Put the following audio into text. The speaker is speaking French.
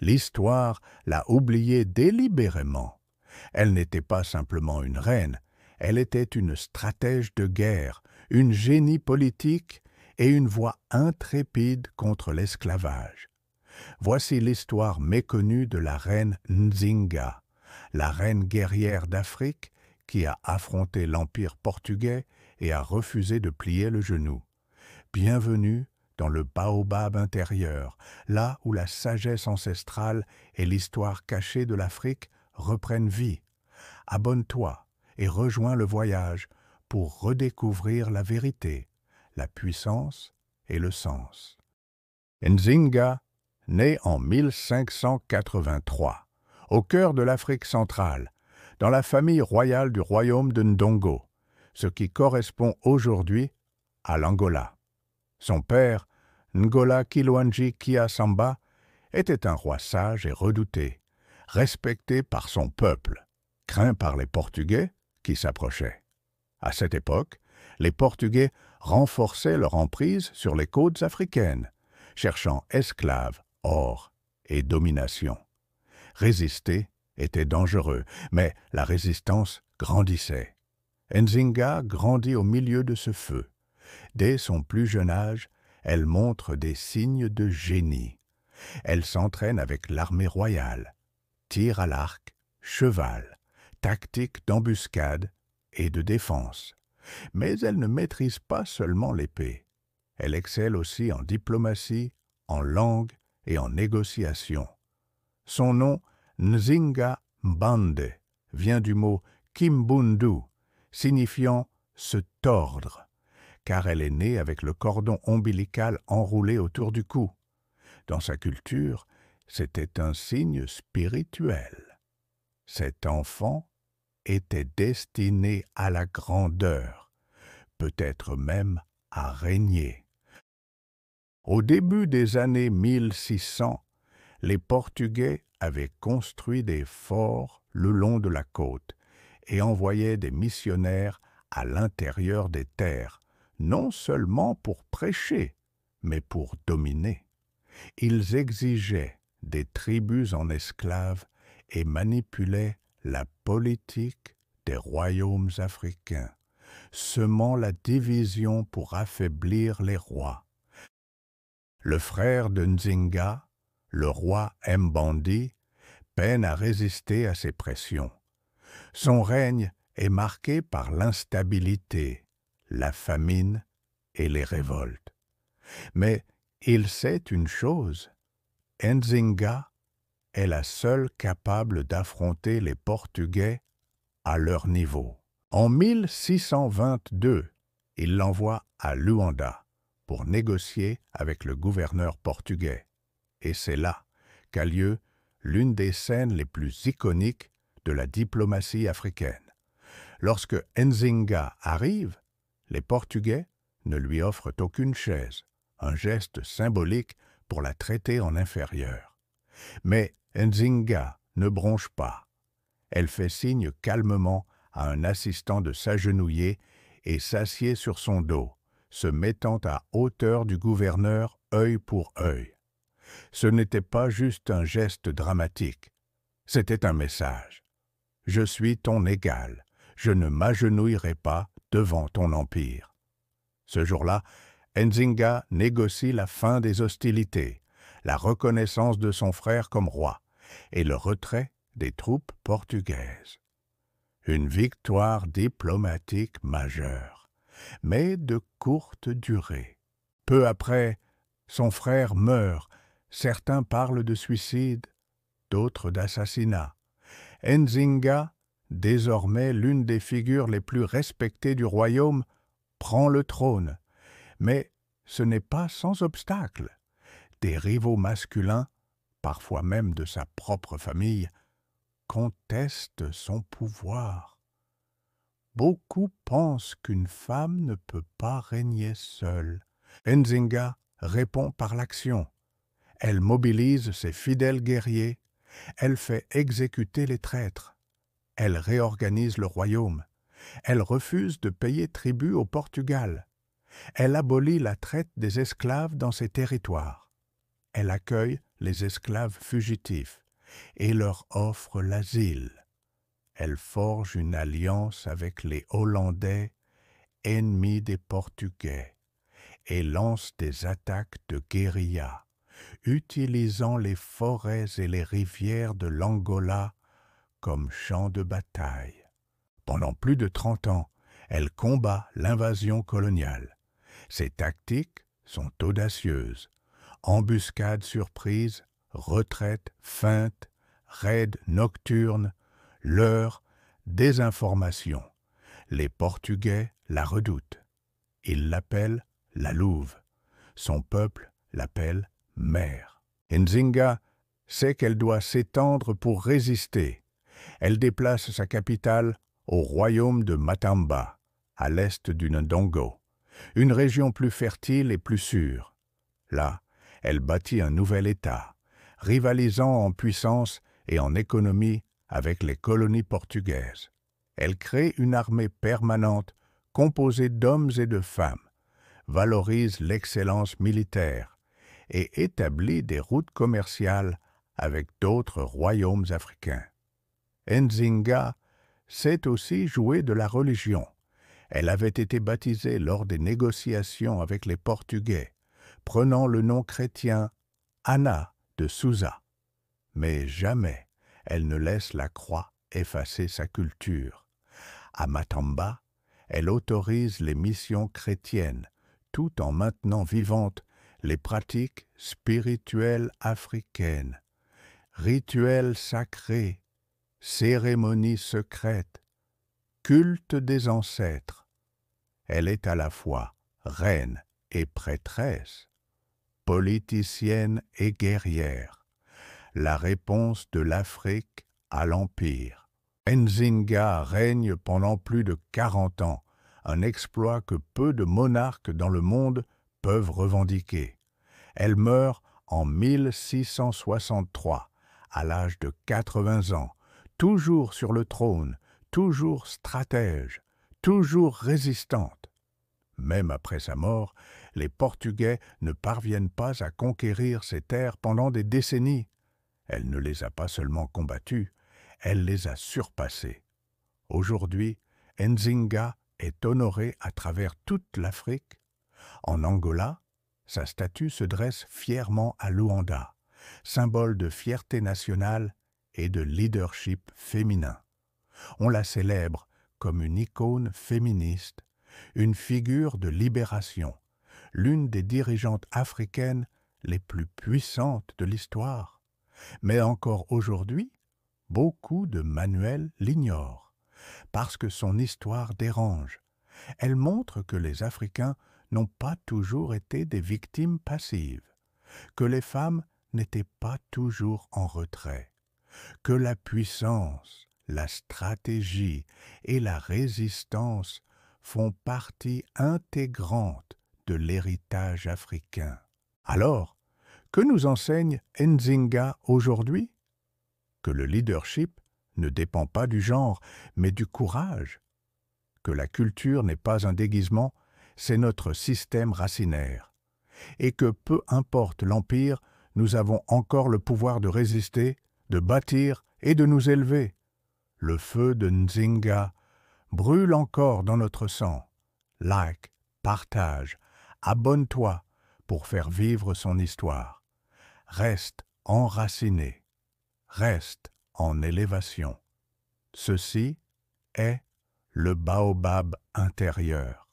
L'histoire l'a oubliée délibérément. Elle n'était pas simplement une reine, elle était une stratège de guerre, une génie politique et une voix intrépide contre l'esclavage. Voici l'histoire méconnue de la reine Nzinga, la reine guerrière d'Afrique qui a affronté l'Empire portugais et a refusé de plier le genou. Bienvenue dans le baobab intérieur, là où la sagesse ancestrale et l'histoire cachée de l'Afrique reprennent vie. Abonne-toi et rejoins le voyage pour redécouvrir la vérité, la puissance et le sens. Nzinga naît en 1583, au cœur de l'Afrique centrale, dans la famille royale du royaume de Ndongo, ce qui correspond aujourd'hui à l'Angola. Son père, Ngola Kilwanji Kia Samba, était un roi sage et redouté, respecté par son peuple, craint par les Portugais qui s'approchaient. À cette époque, les Portugais renforçaient leur emprise sur les côtes africaines, cherchant esclaves, or et domination. Résister était dangereux, mais la résistance grandissait. Nzinga grandit au milieu de ce feu. Dès son plus jeune âge, elle montre des signes de génie. Elle s'entraîne avec l'armée royale, tir à l'arc, cheval, tactique d'embuscade et de défense. Mais elle ne maîtrise pas seulement l'épée. Elle excelle aussi en diplomatie, en langue et en négociation. Son nom, Nzinga Mbande, vient du mot Kimbundu, signifiant « se tordre », car elle est née avec le cordon ombilical enroulé autour du cou. Dans sa culture, c'était un signe spirituel. Cet enfant était destiné à la grandeur, peut-être même à régner. Au début des années 1600, les Portugais avaient construit des forts le long de la côte et envoyaient des missionnaires à l'intérieur des terres, non seulement pour prêcher, mais pour dominer. Ils exigeaient des tribus en esclaves et manipulaient la politique des royaumes africains, semant la division pour affaiblir les rois. Le frère de Nzinga, le roi Mbandi, peine à résister à ces pressions. Son règne est marqué par l'instabilité, la famine et les révoltes. Mais il sait une chose, Nzinga est la seule capable d'affronter les Portugais à leur niveau. En 1622, il l'envoie à Luanda pour négocier avec le gouverneur portugais. Et c'est là qu'a lieu l'une des scènes les plus iconiques de la diplomatie africaine. Lorsque Nzinga arrive, les Portugais ne lui offrent aucune chaise, un geste symbolique pour la traiter en inférieure. Mais Nzinga ne bronche pas. Elle fait signe calmement à un assistant de s'agenouiller et s'assied sur son dos, se mettant à hauteur du gouverneur œil pour œil. Ce n'était pas juste un geste dramatique, c'était un message. Je suis ton égal, je ne m'agenouillerai pas devant ton empire. Ce jour-là, Nzinga négocie la fin des hostilités, la reconnaissance de son frère comme roi et le retrait des troupes portugaises. Une victoire diplomatique majeure, mais de courte durée. Peu après, son frère meurt. Certains parlent de suicide, d'autres d'assassinat. Nzinga, désormais l'une des figures les plus respectées du royaume, prend le trône. Mais ce n'est pas sans obstacle. Des rivaux masculins, parfois même de sa propre famille, contestent son pouvoir. Beaucoup pensent qu'une femme ne peut pas régner seule. Nzinga répond par l'action. Elle mobilise ses fidèles guerriers, elle fait exécuter les traîtres, elle réorganise le royaume, elle refuse de payer tribut au Portugal, elle abolit la traite des esclaves dans ses territoires, elle accueille les esclaves fugitifs et leur offre l'asile. Elle forge une alliance avec les Hollandais, ennemis des Portugais, et lance des attaques de guérilla, utilisant les forêts et les rivières de l'Angola comme champs de bataille. Pendant plus de 30 ans, elle combat l'invasion coloniale. Ses tactiques sont audacieuses. Embuscades surprises, retraites, feintes, raids nocturnes, leurres, désinformation. Les Portugais la redoutent. Ils l'appellent la Louve. Son peuple l'appelle Mère. Nzinga sait qu'elle doit s'étendre pour résister. Elle déplace sa capitale au royaume de Matamba, à l'est du Ndongo, une région plus fertile et plus sûre. Là, elle bâtit un nouvel État, rivalisant en puissance et en économie avec les colonies portugaises. Elle crée une armée permanente composée d'hommes et de femmes, valorise l'excellence militaire et établit des routes commerciales avec d'autres royaumes africains. Nzinga sait aussi jouer de la religion. Elle avait été baptisée lors des négociations avec les Portugais, prenant le nom chrétien Anna de Souza. Mais jamais elle ne laisse la croix effacer sa culture. À Matamba, elle autorise les missions chrétiennes, tout en maintenant vivantes les pratiques spirituelles africaines, rituels sacrés, cérémonies secrètes, culte des ancêtres. Elle est à la fois reine et prêtresse, politicienne et guerrière, la réponse de l'Afrique à l'Empire. Nzinga règne pendant plus de 40 ans, un exploit que peu de monarques dans le monde peuvent revendiquer. Elle meurt en 1663, à l'âge de 80 ans, toujours sur le trône, toujours stratège, toujours résistante. Même après sa mort, les Portugais ne parviennent pas à conquérir ces terres pendant des décennies. Elle ne les a pas seulement combattus, elle les a surpassés. Aujourd'hui, Nzinga est honorée à travers toute l'Afrique. En Angola, sa statue se dresse fièrement à Luanda, symbole de fierté nationale et de leadership féminin. On la célèbre comme une icône féministe, une figure de libération, l'une des dirigeantes africaines les plus puissantes de l'histoire. Mais encore aujourd'hui, beaucoup de manuels l'ignorent, parce que son histoire dérange. Elle montre que les Africains n'ont pas toujours été des victimes passives, que les femmes n'étaient pas toujours en retrait, que la puissance, la stratégie et la résistance font partie intégrante de l'héritage africain. Alors, que nous enseigne Nzinga aujourd'hui? Que le leadership ne dépend pas du genre, mais du courage. Que la culture n'est pas un déguisement, c'est notre système racinaire. Et que peu importe l'empire, nous avons encore le pouvoir de résister, de bâtir et de nous élever. Le feu de Nzinga brûle encore dans notre sang. Like, partage, abonne-toi pour faire vivre son histoire. Reste enraciné. Reste en élévation. Ceci est le baobab intérieur.